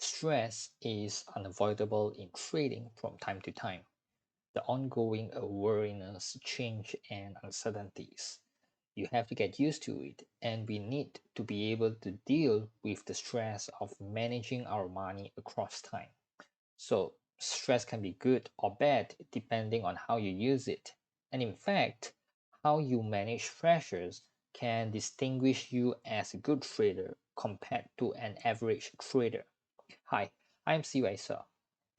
Stress is unavoidable in trading from time to time. The ongoing awareness, change, and uncertainties. You have to get used to it, and we need to be able to deal with the stress of managing our money across time. So, stress can be good or bad depending on how you use it. And in fact, how you manage pressures can distinguish you as a good trader compared to an average trader. Hi, I'm Siwai.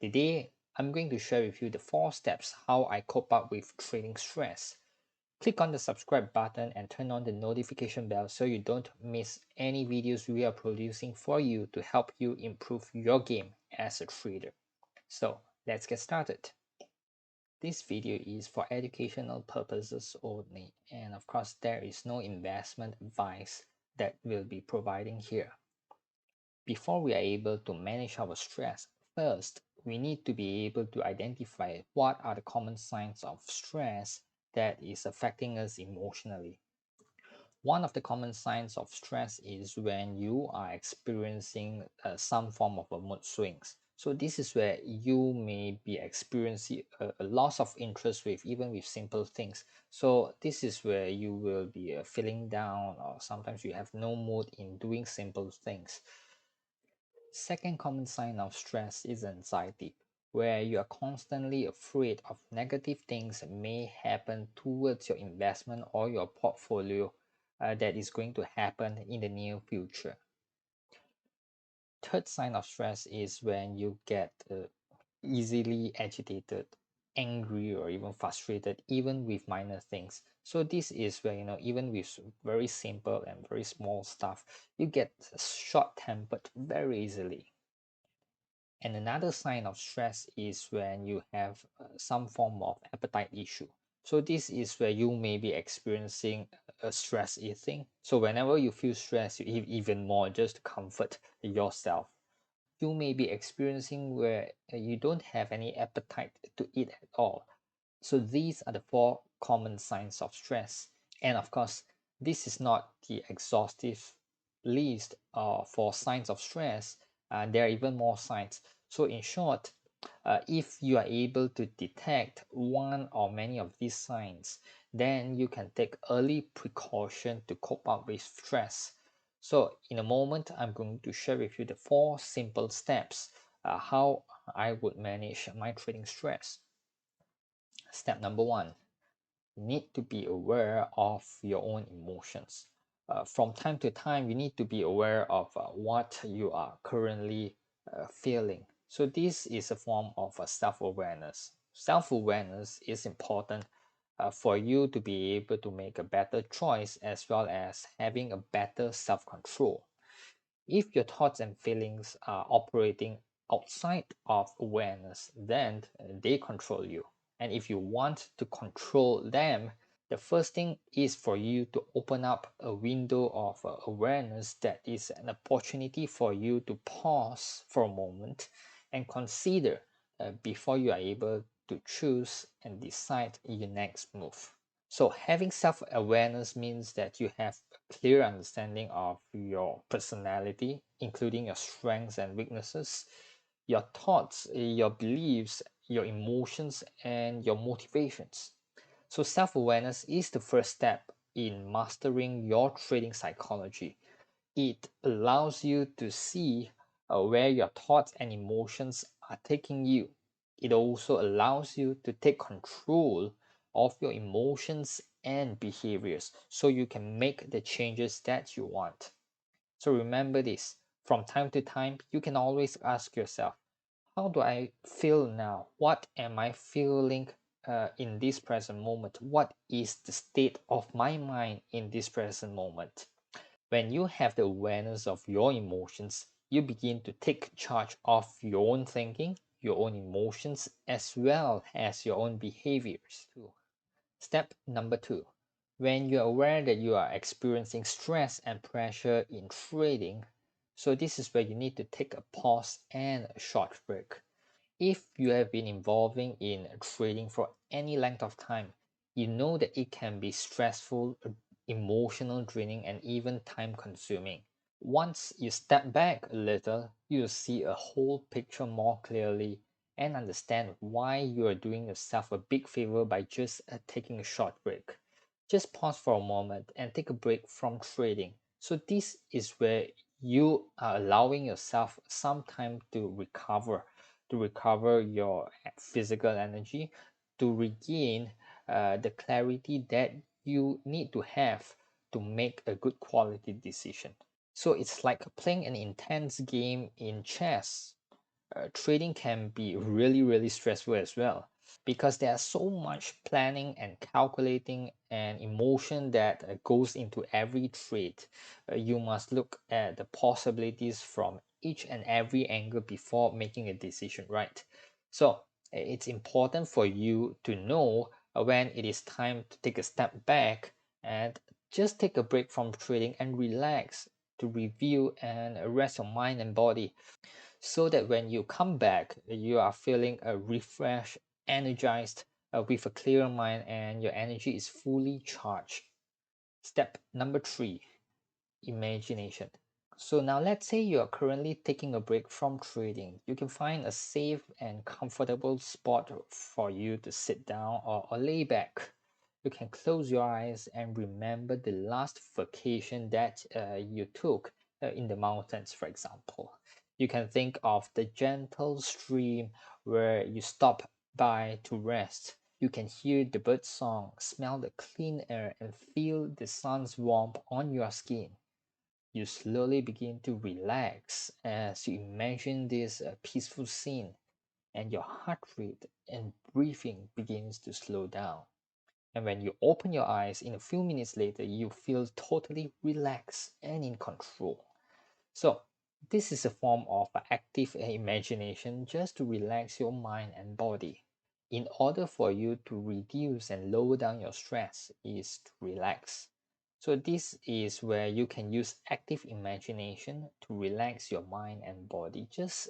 Today, I'm going to share with you the 4 steps how I cope up with trading stress. Click on the subscribe button and turn on the notification bell so you don't miss any videos we are producing for you to help you improve your game as a trader. So let's get started. This video is for educational purposes only, and of course there is no investment advice that we'll be providing here. Before we are able to manage our stress, first we need to be able to identify what are the common signs of stress that is affecting us emotionally. One of the common signs of stress is when you are experiencing some form of a mood swings. So this is where you may be experiencing a loss of interest with even with simple things. So this is where you will be feeling down, or sometimes you have no mood in doing simple things. Second common sign of stress is anxiety, where you are constantly afraid of negative things that may happen towards your investment or your portfolio that is going to happen in the near future. Third sign of stress is when you get easily agitated, angry, or even frustrated, even with minor things. So this is where, even with very simple and very small stuff, you get short-tempered very easily. And another sign of stress is when you have some form of appetite issue. So this is where you may be experiencing a stress eating. So whenever you feel stressed, you eat even more just to comfort yourself. You may be experiencing where you don't have any appetite to eat at all. So these are the 4 common signs of stress. And of course, this is not the exhaustive list for signs of stress. There are even more signs. So in short, if you are able to detect one or many of these signs, then you can take early precaution to cope up with stress. So in a moment, I'm going to share with you the 4 simple steps how I would manage my trading stress. Step number 1, you need to be aware of your own emotions. From time to time, you need to be aware of what you are currently feeling. So this is a form of self-awareness. Self-awareness is important for you to be able to make a better choice as well as having a better self-control. If your thoughts and feelings are operating outside of awareness, then they control you. And if you want to control them, the first thing is for you to open up a window of awareness that is an opportunity for you to pause for a moment and consider before you are able to choose and decide your next move. So having self-awareness means that you have a clear understanding of your personality, including your strengths and weaknesses, your thoughts, your beliefs, your emotions, and your motivations. So self-awareness is the first step in mastering your trading psychology. It allows you to see where your thoughts and emotions are taking you. It also allows you to take control of your emotions and behaviors so you can make the changes that you want. So remember this, from time to time, you can always ask yourself, how do I feel now? What am I feeling in this present moment? What is the state of my mind in this present moment? When you have the awareness of your emotions, you begin to take charge of your own thinking, your own emotions, as well as your own behaviors too. Step number 2. When you're aware that you are experiencing stress and pressure in trading, so this is where you need to take a pause and a short break. If you have been involving in trading for any length of time, you know that it can be stressful, emotional draining, and even time consuming. Once you step back a little, you'll see a whole picture more clearly and understand why you are doing yourself a big favor by just taking a short break. Just pause for a moment and take a break from trading. So this is where you are allowing yourself some time to recover your physical energy, to regain the clarity that you need to have to make a good quality decision. So it's like playing an intense game in chess. Trading can be really, really stressful as well because there's so much planning and calculating and emotion that goes into every trade. You must look at the possibilities from each and every angle before making a decision, right? So it's important for you to know when it is time to take a step back and just take a break from trading and relax, to review and rest your mind and body, so that when you come back, you are feeling refreshed, energized, with a clear mind, and your energy is fully charged. Step number three, imagination. So now let's say you are currently taking a break from trading. You can find a safe and comfortable spot for you to sit down or lay back. You can close your eyes and remember the last vacation that you took in the mountains, for example. You can think of the gentle stream where you stop by to rest. You can hear the bird song, smell the clean air, and feel the sun's warmth on your skin. You slowly begin to relax as you imagine this peaceful scene, and your heart rate and breathing begins to slow down. And when you open your eyes in a few minutes later, you feel totally relaxed and in control. So, this is a form of active imagination just to relax your mind and body. In order for you to reduce and lower down your stress is to relax. So this is where you can use active imagination to relax your mind and body. Just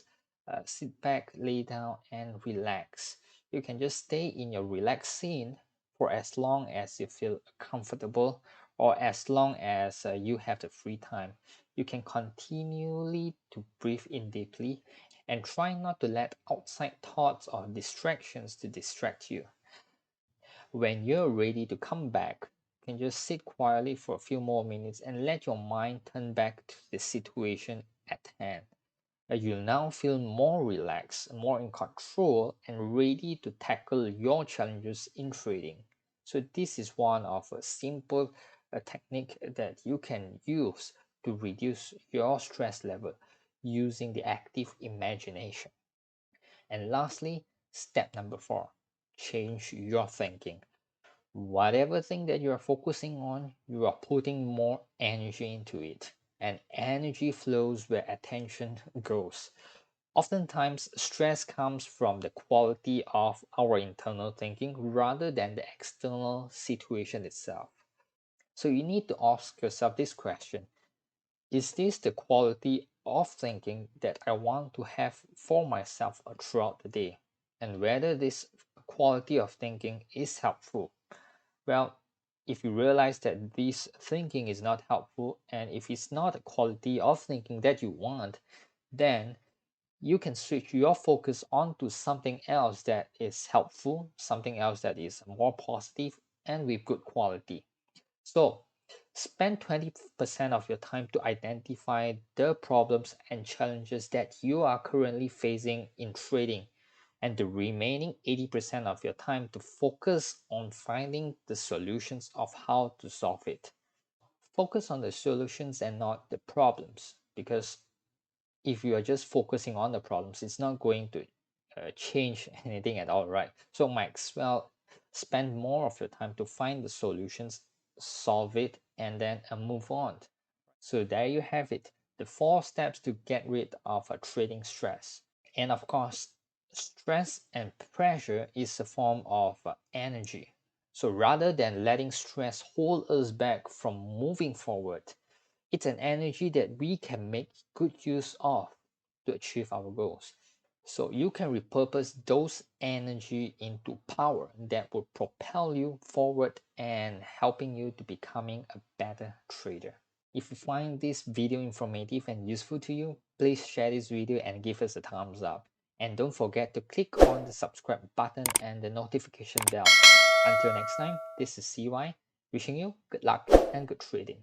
sit back, lay down, and relax. You can just stay in your relaxed scene for as long as you feel comfortable, or as long as you have the free time. You can continually to breathe in deeply and try not to let outside thoughts or distractions to distract you. When you're ready to come back, you can just sit quietly for a few more minutes and let your mind turn back to the situation at hand. You'll now feel more relaxed, more in control, and ready to tackle your challenges in trading. So this is one of a simple technique that you can use to reduce your stress level using the active imagination. And lastly, step number four, change your thinking. Whatever thing that you are focusing on, you are putting more energy into it. And energy flows where attention goes. Oftentimes, stress comes from the quality of our internal thinking rather than the external situation itself. So you need to ask yourself this question: is this the quality of thinking that I want to have for myself throughout the day? And whether this quality of thinking is helpful. Well, if you realize that this thinking is not helpful, and if it's not a quality of thinking that you want, then you can switch your focus onto something else that is helpful, something else that is more positive and with good quality. So, spend 20% of your time to identify the problems and challenges that you are currently facing in trading, and the remaining 80% of your time to focus on finding the solutions of how to solve it. Focus on the solutions and not the problems, because if you are just focusing on the problems, it's not going to change anything at all, right? So might as well spend more of your time to find the solutions, solve it, and then move on. So there you have it, the 4 steps to get rid of a trading stress. And of course, stress and pressure is a form of energy. So rather than letting stress hold us back from moving forward, it's an energy that we can make good use of to achieve our goals. So you can repurpose those energy into power that will propel you forward and helping you to becoming a better trader. If you find this video informative and useful to you, please share this video and give us a thumbs up. And don't forget to click on the subscribe button and the notification bell. Until next time, this is CY, wishing you good luck and good trading.